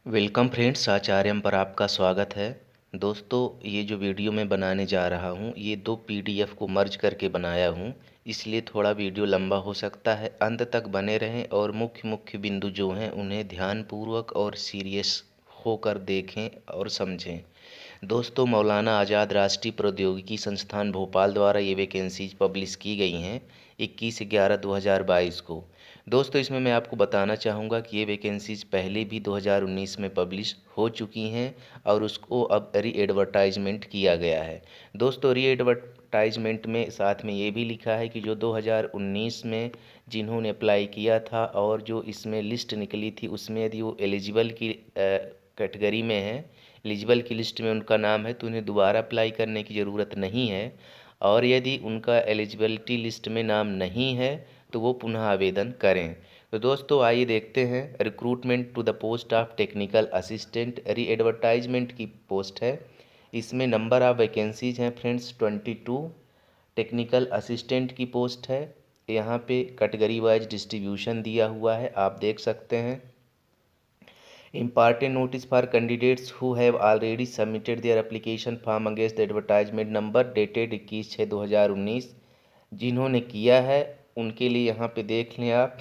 Welcome friends, आचार्यम पर आपका स्वागत है। दोस्तों, ये जो वीडियो मैं बनाने जा रहा हूँ ये दो पीडीएफ को मर्ज करके बनाया हूँ, इसलिए थोड़ा वीडियो लंबा हो सकता है। अंत तक बने रहें और मुख्य मुख्य बिंदु जो हैं उन्हें ध्यानपूर्वक और सीरियस होकर देखें और समझें। दोस्तों, मौलाना आज़ाद राष्ट्रीय प्रौद्योगिकी संस्थान भोपाल द्वारा ये वैकेंसीज पब्लिश की गई हैं 21/11/2022 को। दोस्तों, इसमें मैं आपको बताना चाहूँगा कि ये वैकेंसीज पहले भी 2019 में पब्लिश हो चुकी हैं और उसको अब री एडवर्टाइजमेंट किया गया है। दोस्तों, री एडवर्टाइजमेंट में साथ में ये भी लिखा है कि जो 2019 में जिन्होंने अप्लाई किया था और जो इसमें लिस्ट निकली थी उसमें यदि वो एलिजिबल की कैटेगरी में है, एलिजिबल की लिस्ट में उनका नाम है, तो उन्हें दोबारा अप्लाई करने की ज़रूरत नहीं है। और यदि उनका एलिजिबिलिटी लिस्ट में नाम नहीं है तो वो पुनः आवेदन करें। तो दोस्तों, आइए देखते हैं। Recruitment to the post of technical assistant readvertisement की पोस्ट है। इसमें नंबर ऑफ़ वैकेंसीज हैं फ्रेंड्स 22। टेक्निकल असिस्टेंट की पोस्ट है। यहाँ पे कैटेगरी वाइज डिस्ट्रीब्यूशन दिया हुआ है, आप देख सकते हैं। Important notice for candidates who have already submitted their application form against the advertisement number dated 21/6/2019। जिन्होंने किया है उनके लिए यहाँ पे देख लें आप,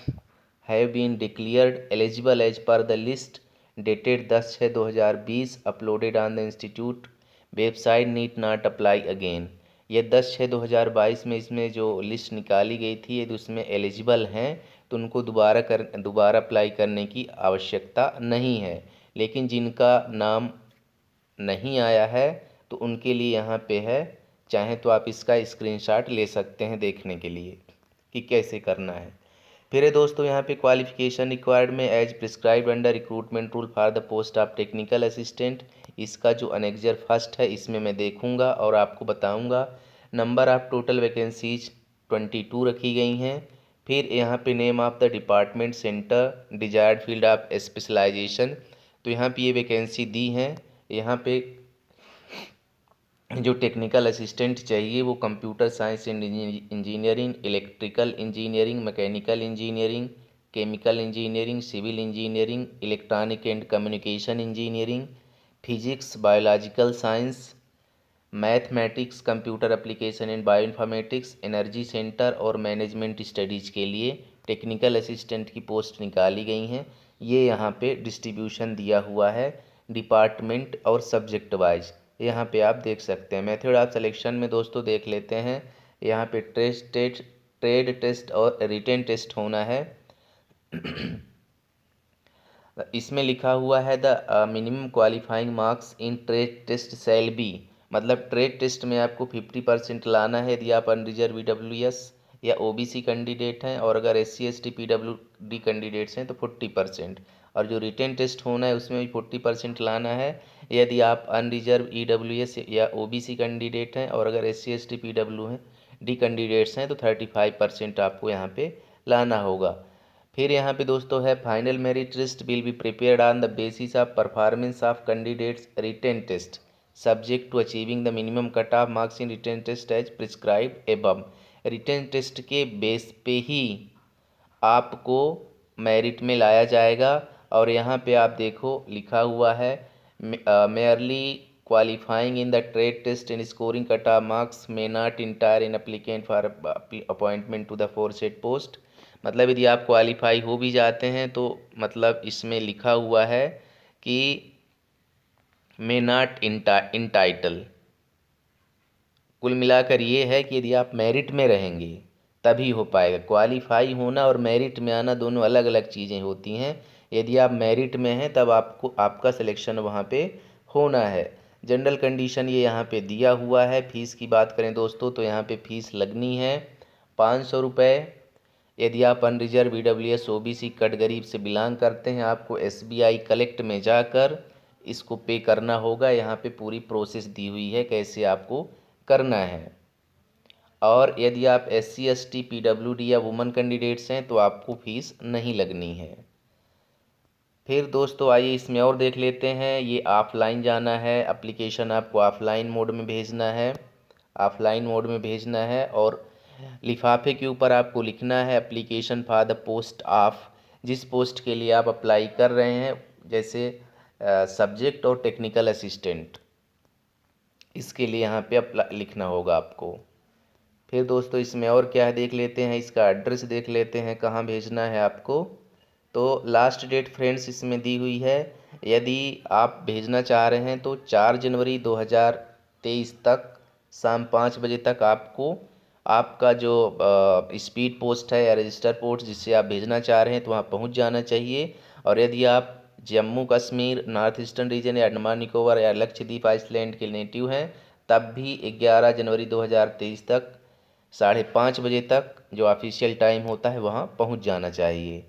have been declared eligible as per the list dated 10/6/2020 uploaded on the institute website need not apply again. ये 10/6/2022 में इसमें जो लिस्ट निकाली गई थी यदि उसमें एलिजिबल हैं तो उनको दोबारा अप्लाई करने की आवश्यकता नहीं है। लेकिन जिनका नाम नहीं आया है तो उनके लिए यहाँ पे है, चाहे तो आप इसका स्क्रीनशॉट ले सकते हैं देखने के लिए कि कैसे करना है। फिर है दोस्तों, यहाँ पे क्वालिफिकेशन रिक्वायर्ड में as prescribed under recruitment rule for the post of technical assistant, इसका जो अनेक्जर फर्स्ट है इसमें मैं देखूंगा और आपको बताऊंगा। नंबर ऑफ टोटल वैकेंसीज 22 रखी गई हैं। फिर यहाँ पे name of the department, centre, desired field of specialisation, तो यहाँ पे ये वैकेंसी दी हैं। यहाँ पे जो टेक्निकल असिस्टेंट चाहिए वो computer science and engineering, electrical engineering, mechanical engineering, chemical engineering, civil engineering, electronic and communication engineering, physics, biological science, mathematics, computer application and bioinformatics, energy centre और मैनेजमेंट स्टडीज़ के लिए technical assistant की post निकाली गई हैं। ये यहाँ पे डिस्ट्रीब्यूशन दिया हुआ है डिपार्टमेंट और सब्जेक्ट वाइज, यहाँ पे आप देख सकते हैं। मेथड ऑफ सिलेक्शन में दोस्तों देख लेते हैं। यहाँ पे ट्रेड टेस्ट और रिटेन टेस्ट होना है। इसमें लिखा हुआ है the minimum qualifying marks in trade test shall be, मतलब ट्रेड टेस्ट में आपको 50% लाना है यदि आप अनरिजर्व ईडब्ल्यूएस या ओबीसी कैंडिडेट हैं, और अगर एससी एसटी पीडब्ल्यूडी कैंडिडेट्स हैं तो 40%। और जो रिटेन टेस्ट होना है उसमें भी 40% लाना है यदि आप अनरिजर्व ईडब्ल्यूएस या ओबीसी कैंडिडेट हैं, और अगर एससी एसटी पीडब्ल्यू हैं डी कैंडिडेट्स हैं तो 35% आपको यहाँ पे लाना होगा। फिर यहाँ पे दोस्तों है final merit list will be prepared on the basis of performance of candidates written test subject to achieving the minimum cut off marks in written test as prescribed above. Written test के base पे ही आपको merit में लाया जाएगा। और यहाँ पे आप देखो लिखा हुआ है merely qualifying in the trade test and scoring cut off marks may not entitle an applicant for appointment to the aforesaid post. मतलब यदि आप क्वालिफाई हो भी जाते हैं तो मतलब इसमें लिखा हुआ है कि मे नॉट इंटाइटल। कुल मिलाकर ये है कि यदि आप मेरिट में रहेंगे तभी हो पाएगा। क्वालिफाई होना और मेरिट में आना दोनों अलग अलग चीज़ें होती हैं। यदि आप मेरिट में हैं तब आपको आपका सिलेक्शन वहाँ पे होना है। जनरल कंडीशन ये यहाँ पे दिया हुआ है। फ़ीस की बात करें दोस्तों तो यहाँ पे फ़ीस लगनी है 500 रुपये। यदि आप अनरिजर्व ईडब्ल्यूएस ओबीसी कैटेगरी से बिलोंग करते हैं आपको एसबीआई कलेक्ट में जाकर इसको पे करना होगा। यहाँ पे पूरी प्रोसेस दी हुई है कैसे आपको करना है। और यदि आप एससी एसटी पीडब्ल्यूडी या वुमेन कैंडिडेट्स हैं तो आपको फ़ीस नहीं लगनी है। फिर दोस्तों आइए इसमें और देख लेते हैं। ये ऑफलाइन जाना है, एप्लीकेशन आपको ऑफलाइन मोड में भेजना है, ऑफलाइन मोड में भेजना है। और लिफाफे के ऊपर आपको लिखना है application for the post of, जिस पोस्ट के लिए आप अप्लाई कर रहे हैं। जैसे सब्जेक्ट और टेक्निकल असिस्टेंट, इसके लिए यहाँ पे लिखना होगा आपको। फिर दोस्तों इसमें और क्या है देख लेते हैं, इसका एड्रेस देख लेते हैं कहाँ भेजना है आपको। तो लास्ट डेट फ्रेंड्स इसमें दी हुई है, यदि आप भेजना चाह रहे हैं तो 4 जनवरी 2023 तक शाम 5 बजे तक आपको आपका जो स्पीड पोस्ट है या रजिस्टर पोस्ट जिससे आप भेजना चाह रहे हैं तो वहाँ पहुँच जाना चाहिए। और यदि आप Jammu Kashmir, north eastern reason या अंडमान निकोबार या लक्षद्वीप आइसलैंड के नेटिव हैं तब भी 11 जनवरी 2023 तक 5:30 बजे तक जो ऑफिशियल टाइम होता है वहाँ पहुँच जाना चाहिए।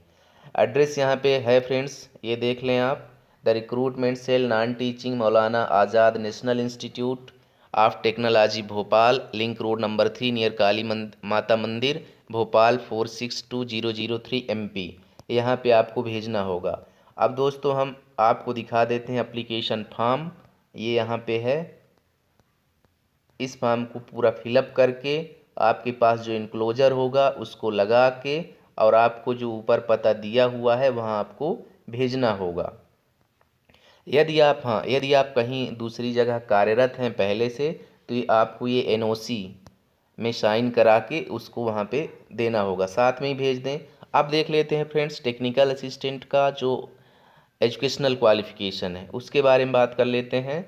एड्रेस यहाँ पे है फ्रेंड्स, ये देख लें आप। The recruitment cell, non teaching, Maulana Azad national institute of technology Bhopal, link road number 3 near Kali Mata Mandir, Bhopal 462003 MP। यहाँ पे आपको भेजना होगा। अब दोस्तों हम आपको दिखा देते हैं एप्लीकेशन फॉर्म, ये यहाँ पे है। इस फॉर्म को पूरा फिलअप करके आपके पास जो इनक्लोजर होगा उसको लगा के और आपको जो ऊपर पता दिया हुआ है वहाँ आपको भेजना होगा। यदि आप कहीं दूसरी जगह कार्यरत हैं पहले से तो आपको ये NOC में साइन करा के उसको वहाँ पे देना होगा, साथ में ही भेज दें। अब देख लेते हैं फ्रेंड्स टेक्निकल असिस्टेंट का जो एजुकेशनल क्वालिफ़िकेशन है उसके बारे में बात कर लेते हैं।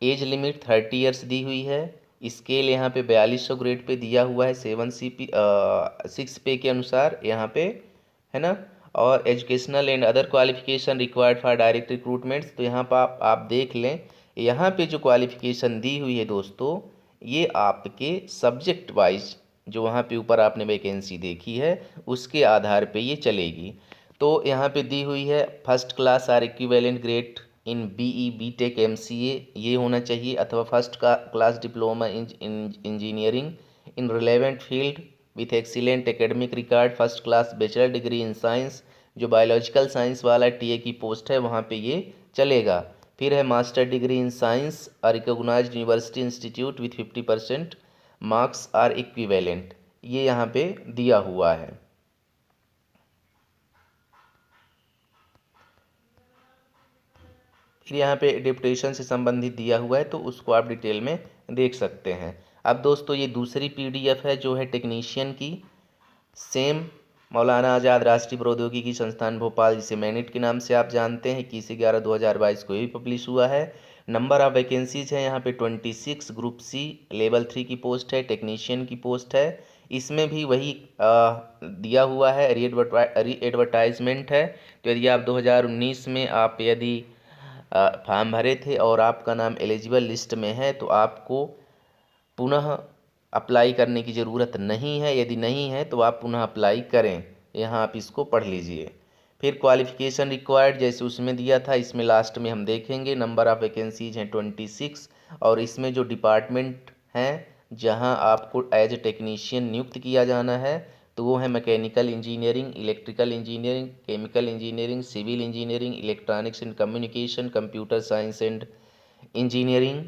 एज लिमिट 30 ईयर्स दी हुई है। स्केल यहाँ पे 4200 ग्रेड पे दिया हुआ है 7CP 6 पे के अनुसार यहाँ पे, है ना। और educational and other qualification required for direct recruitments, तो यहाँ पर आप देख लें, यहाँ पे जो क्वालिफिकेशन दी हुई है दोस्तों ये आपके सब्जेक्ट वाइज जो वहाँ पे ऊपर आपने वैकेंसी देखी है उसके आधार पे ये चलेगी। तो यहाँ पे दी हुई है first class or equivalent grade in BE BTech MCA ये होना चाहिए, अथवा first class diploma in engineering in relevant field with excellent academic record, first class bachelor degree in science, जो बायोलॉजिकल साइंस वाला TA की पोस्ट है वहाँ पे ये चलेगा। फिर है मास्टर डिग्री इन साइंस और recognised university institute with 50% marks or equivalent, ये यहाँ पे दिया हुआ है। फिर यहाँ पे डिप्टेशन से संबंधित दिया हुआ है तो उसको आप डिटेल में देख सकते हैं। अब दोस्तों ये दूसरी PDF है जो है टेक्नीशियन की, सेम मौलाना आज़ाद राष्ट्रीय प्रौद्योगिकी संस्थान भोपाल जिसे मैनिट के नाम से आप जानते हैं, 21/11/2022 को भी पब्लिश हुआ है। नंबर ऑफ वैकेंसीज है यहाँ पे 26, ग्रुप C लेवल 3 की पोस्ट है, टेक्नीशियन की पोस्ट है। इसमें भी वही दिया हुआ है, री एडवर्टाइजमेंट है। तो यदि आप 2019 में आप यदि फॉर्म भरे थे और आपका नाम एलिजिबल लिस्ट में है तो आपको पुनः अप्लाई करने की ज़रूरत नहीं है, यदि नहीं है तो आप पुनः अप्लाई करें, यहाँ आप इसको पढ़ लीजिए। फिर क्वालिफ़िकेशन रिक्वायर्ड जैसे उसमें दिया था इसमें लास्ट में हम देखेंगे। नंबर ऑफ़ वैकेंसीज हैं 26 और इसमें जो डिपार्टमेंट हैं जहाँ आपको एज ए टेक्नीशियन नियुक्त किया जाना है तो वो है mechanical engineering, electrical engineering, chemical engineering, civil engineering, electronics and communication, computer science and engineering,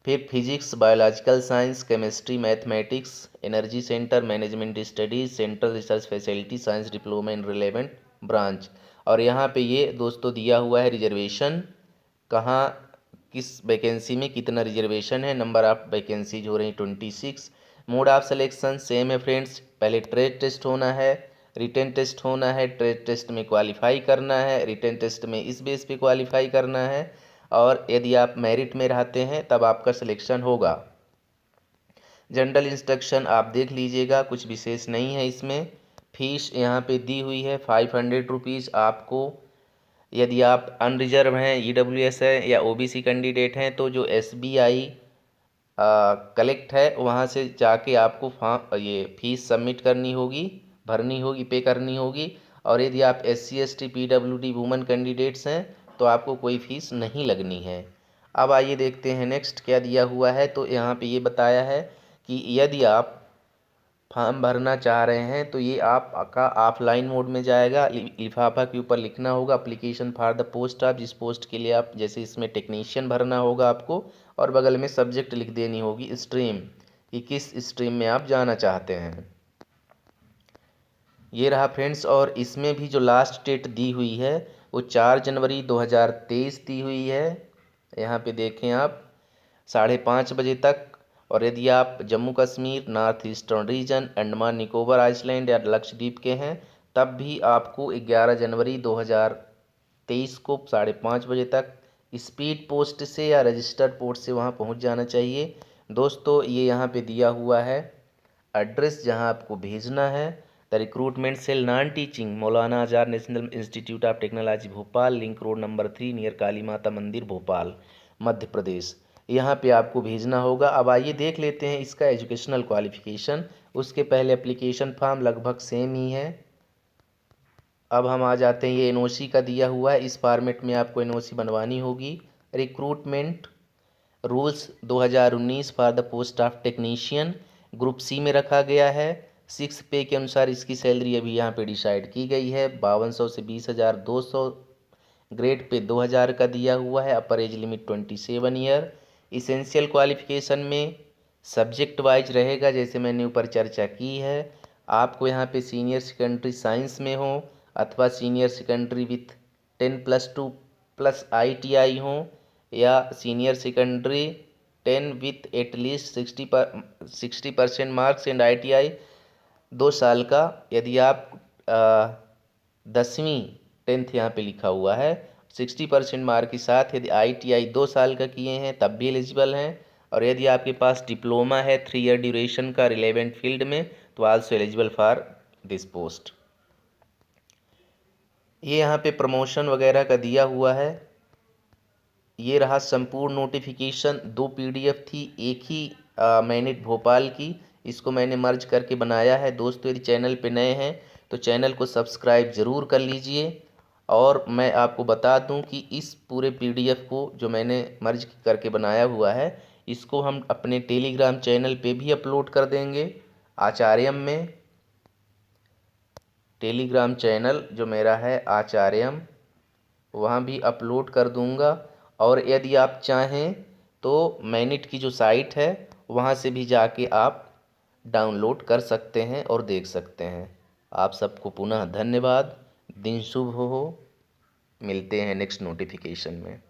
फिर physics, biological science, chemistry, mathematics, energy centre, management studies, central research facility, science diploma in relevant branch. और यहाँ पे ये दोस्तों दिया हुआ है reservation, कहाँ किस वैकेंसी में कितना रिजर्वेशन है। नंबर ऑफ वैकेंसीज हो रही 26। मोड ऑफ सिलेक्शन सेम है फ्रेंड्स, पहले ट्रेड टेस्ट होना है, रिटन टेस्ट होना है, ट्रेड टेस्ट में क्वालिफाई करना है, रिटन टेस्ट में इस बेस पे क्वालिफाई करना है, और यदि आप मेरिट में रहते हैं तब आपका सिलेक्शन होगा। जनरल इंस्ट्रक्शन आप देख लीजिएगा, कुछ विशेष नहीं है इसमें। फीस यहाँ पे दी हुई है 500 रुपीज़ आपको। यदि आप अनरिजर्व हैं, EWS है या OBC कैंडिडेट हैं तो जो SBI कलेक्ट है वहाँ से जाके आपको फॉर्म ये फीस सबमिट करनी होगी, भरनी होगी, पे करनी होगी। और यदि आप SC ST PWD women candidates हैं तो आपको कोई फ़ीस नहीं लगनी है। अब आइए देखते हैं नेक्स्ट क्या दिया हुआ है। तो यहाँ पे ये बताया है कि यदि आप फॉर्म भरना चाह रहे हैं तो ये आपका ऑफलाइन मोड में जाएगा। लिफाफा के ऊपर लिखना होगा application for the post of, जिस पोस्ट के लिए आप, जैसे इसमें टेक्नीशियन भरना होगा आपको, और बगल में सब्जेक्ट लिख देनी होगी, स्ट्रीम, कि किस स्ट्रीम में आप जाना चाहते हैं। ये रहा फ्रेंड्स। और इसमें भी जो लास्ट डेट दी हुई है वो 4 जनवरी 2023 दी हुई है। यहाँ पे देखें आप 5:30 बजे तक। और यदि आप Jammu Kashmir, north eastern region, Andaman Nicobar island या लक्षद्वीप के हैं तब भी आपको 11 जनवरी 2023 को 5:30 बजे तक स्पीड पोस्ट से या रजिस्टर्ड पोस्ट से वहाँ पहुँच जाना चाहिए। दोस्तों ये यहाँ पे दिया हुआ है एड्रेस जहाँ आपको भेजना है। The recruitment cell non teaching, Maulana Azad national institute of technology Bhopal, link road number 3 near Kali Mata Mandir Bhopal, Madhya Pradesh. यहाँ पे आपको भेजना होगा। अब आइए देख लेते हैं इसका एजुकेशनल क्वालिफिकेशन। उसके पहले एप्लीकेशन फॉर्म लगभग सेम ही है। अब हम आ जाते हैं, ये एनओसी का दिया हुआ है, इस फॉर्मेट में आपको एनओसी बनवानी होगी। Recruitment rules 2019 for the post of technician group C में रखा गया है। 6 पे के अनुसार इसकी सैलरी अभी यहाँ पे डिसाइड की गई है 5200 से 20,200। ग्रेड पे 2000 का दिया हुआ है। अपर age limit 27 year. Essential qualification में सब्जेक्ट वाइज रहेगा जैसे मैंने ऊपर चर्चा की है। आपको यहाँ पे सीनियर सेकेंडरी साइंस में हो अथवा senior secondary with 10+2 plus ITI हो या senior secondary 10 with at least 60% marks and ITI 2 साल का। यदि आप 10वीं 10th यहाँ पे लिखा हुआ है 60% मार्क के साथ यदि ITI 2 साल का किए हैं तब भी एलिजिबल हैं। और यदि आपके पास डिप्लोमा है 3 ईयर ड्यूरेशन का रिलेवेंट फील्ड में तो also eligible for this post. ये यहाँ पे प्रमोशन वगैरह का दिया हुआ है। ये रहा संपूर्ण नोटिफिकेशन। 2 PDF थी, एक ही मैंने भोपाल की, इसको मैंने मर्ज करके बनाया है। दोस्तों यदि चैनल पे नए हैं तो चैनल को सब्सक्राइब ज़रूर कर लीजिए। और मैं आपको बता दूं कि इस पूरे PDF को जो मैंने मर्ज करके बनाया हुआ है इसको हम अपने टेलीग्राम चैनल पे भी अपलोड कर देंगे। आचार्यम में टेलीग्राम चैनल जो मेरा है आचार्यम, वहाँ भी अपलोड कर दूंगा। और यदि आप चाहें तो मैनिट की जो साइट है वहाँ से भी जाके आप डाउनलोड कर सकते हैं और देख सकते हैं। आप सबको पुनः धन्यवाद। दिन शुभ हो। मिलते हैं नेक्स्ट नोटिफिकेशन में।